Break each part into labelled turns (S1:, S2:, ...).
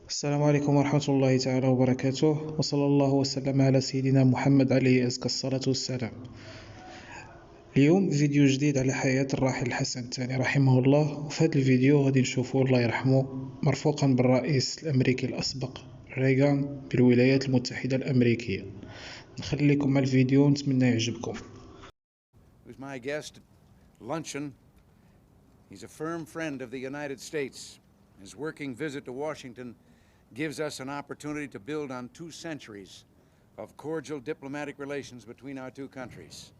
S1: السلام عليكم ورحمة الله تعالى وبركاته، وصلى الله وسلم على سيدنا محمد عليه أزكى الصلاة والسلام. اليوم فيديو جديد على حياة الراحل الحسن الثاني رحمه الله. وفي هذا الفيديو غادي نشوفوا الله يرحمه مرفوقا بالرئيس الأمريكي الأسبق ميغان بالولايات المتحدة الأمريكية. نخلي لكم مع الفيديو ونتمنى يعجبكم.
S2: Who's my guest at luncheon. He's a firm friend of the United States. His working visit to Washington gives us an opportunity to build on 2 centuries of cordial diplomatic relations between our two countries.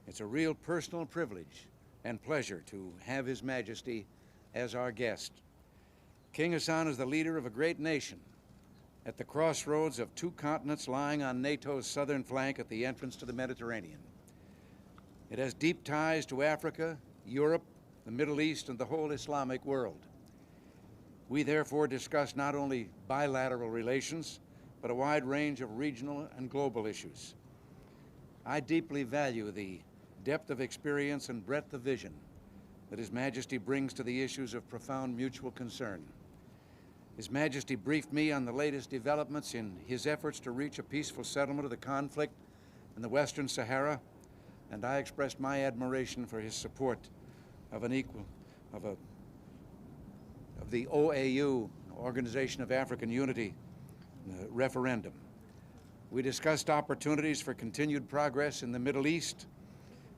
S2: It's a real personal privilege and pleasure to have His Majesty as our guest. King Hassan is the leader of a great nation at the crossroads of 2 continents lying on NATO's southern flank at the entrance to the Mediterranean. It has deep ties to Africa, Europe, the Middle East, and the whole Islamic world. We therefore discuss not only bilateral relations, but a wide range of regional and global issues. I deeply value the depth of experience and breadth of vision that His Majesty brings to the issues of profound mutual concern. His Majesty briefed me on the latest developments in his efforts to reach a peaceful settlement of the conflict in the Western Sahara, and I expressed my admiration for his support of the OAU, Organization of African Unity, referendum. We discussed opportunities for continued progress in the Middle East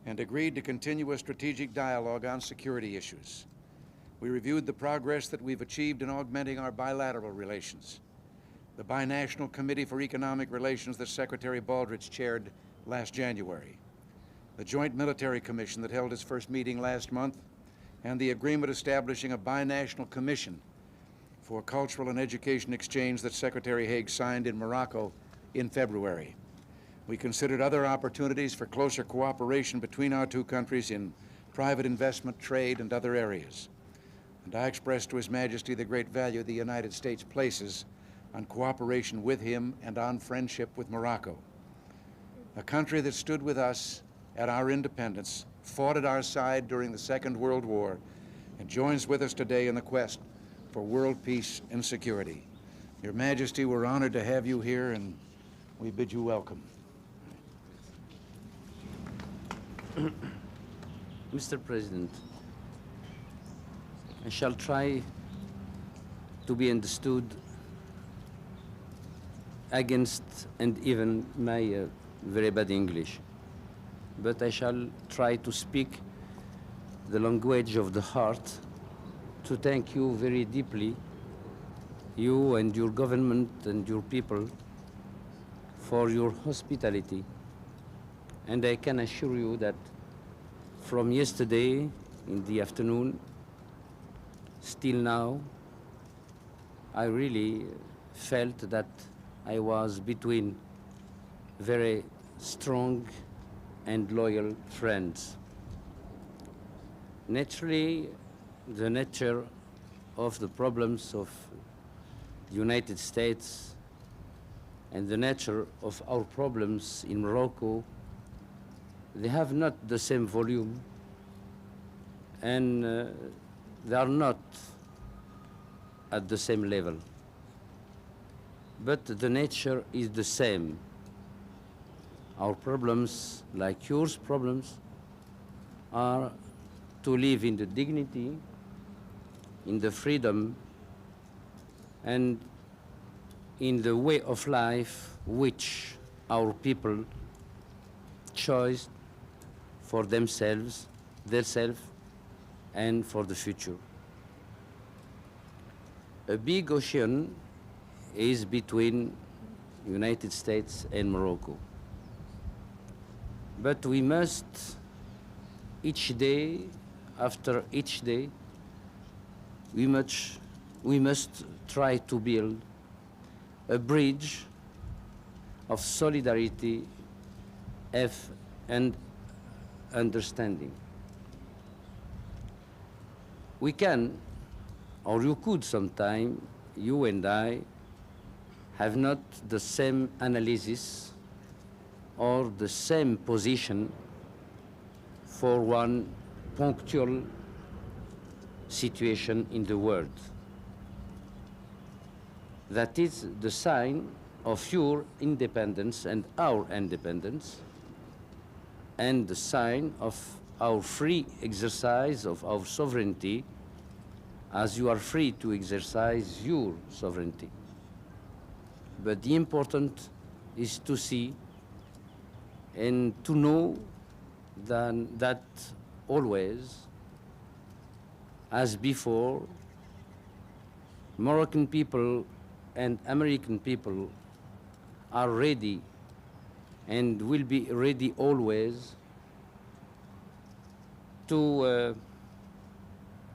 S2: and agreed to continue a strategic dialogue on security issues. We reviewed the progress that we've achieved in augmenting our bilateral relations. The Binational Committee for Economic Relations that Secretary Baldrige chaired last January, the Joint Military Commission that held its first meeting last month, and the agreement establishing a binational commission for cultural and education exchange that Secretary Haig signed in Morocco in February. We considered other opportunities for closer cooperation between our two countries in private investment, trade, and other areas. And I expressed to His Majesty the great value the United States places on cooperation with him and on friendship with Morocco, a country that stood with us at our independence, fought at our side during the Second World War, and joins with us today in the quest for world peace and security. Your Majesty, we're honored to have you here, and we bid you welcome.
S3: Mr. President, I shall try to be understood against and even my very bad English, but I shall try to speak the language of the heart to thank you very deeply, you and your government and your people, for your hospitality. And I can assure you that from yesterday in the afternoon still now, I really felt that I was between very strong and loyal friends. Naturally, the nature of the problems of the United States and the nature of our problems in Morocco, they have not the same volume, and they are not at the same level. But the nature is the same. Our problems, like yours problems, are to live in the dignity, in the freedom, and in the way of life which our people chose for themselves, and for the future. A big ocean is between United States and Morocco. But we must, each day, after each day, we must try to build a bridge of solidarity and understanding. We can, or you could sometime, you and I, have not the same analysis or the same position for one punctual situation in the world. that is the sign of your independence and our independence, and the sign of our free exercise of our sovereignty, as you are free to exercise your sovereignty. But the important is to see and to know that always, as before, Moroccan people and American people are ready and will be ready always to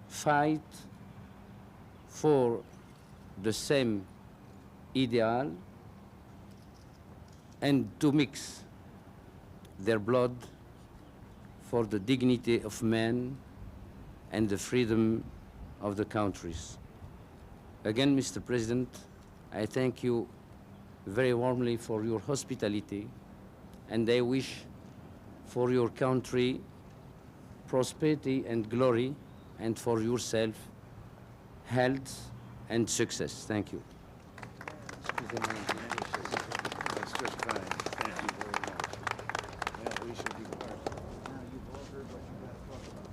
S3: fight for the same ideal and to mix their blood for the dignity of man and the freedom of the countries. Again, Mr. President, I thank you very warmly for your hospitality, and I wish for your country prosperity and glory, and for yourself health and success. Thank you.
S2: That's just fine. Thank you very much. Well, we should be part. Now, you've all heard what you got to talk about.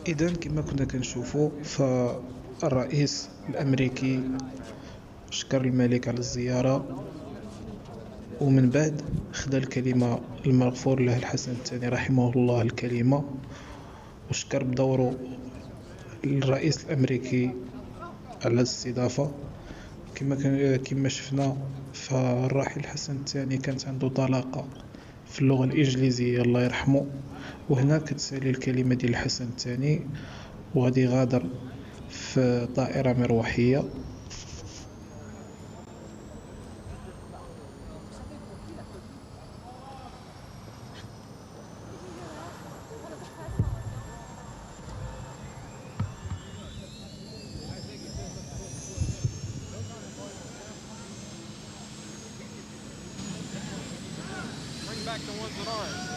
S1: إذن كما كنا كنشوفوا فالرئيس الأمريكي شكر الملك على الزيارة، ومن بعد خدا الكلمة المغفور له الحسن الثاني رحمه الله الكلمة، وشكر بدوره الرئيس الأمريكي على الاستضافة. كما شفنا فالراحل الحسن الثاني كانت عنده طلاقة في اللغة الإنجليزية الله يرحمه، وهنا كتسالي الكلمة ديال الحسن الثاني وغادي غادر في طائرة مروحية.
S4: Back the ones that aren't.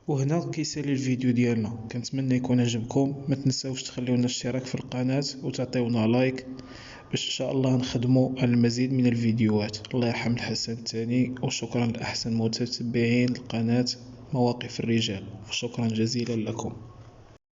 S1: وهنا كيسالي الفيديو ديالنا. كنتمنى يكون عجبكم، ما تنساوش تخليونا اشتراك في القناة وتعطيونا لايك باش ان شاء الله نخدموا على المزيد من الفيديوهات. الله يرحم الحسن الثاني، وشكرا لأحسن متتبعين القناة مواقف الرجال، وشكرا جزيلا لكم.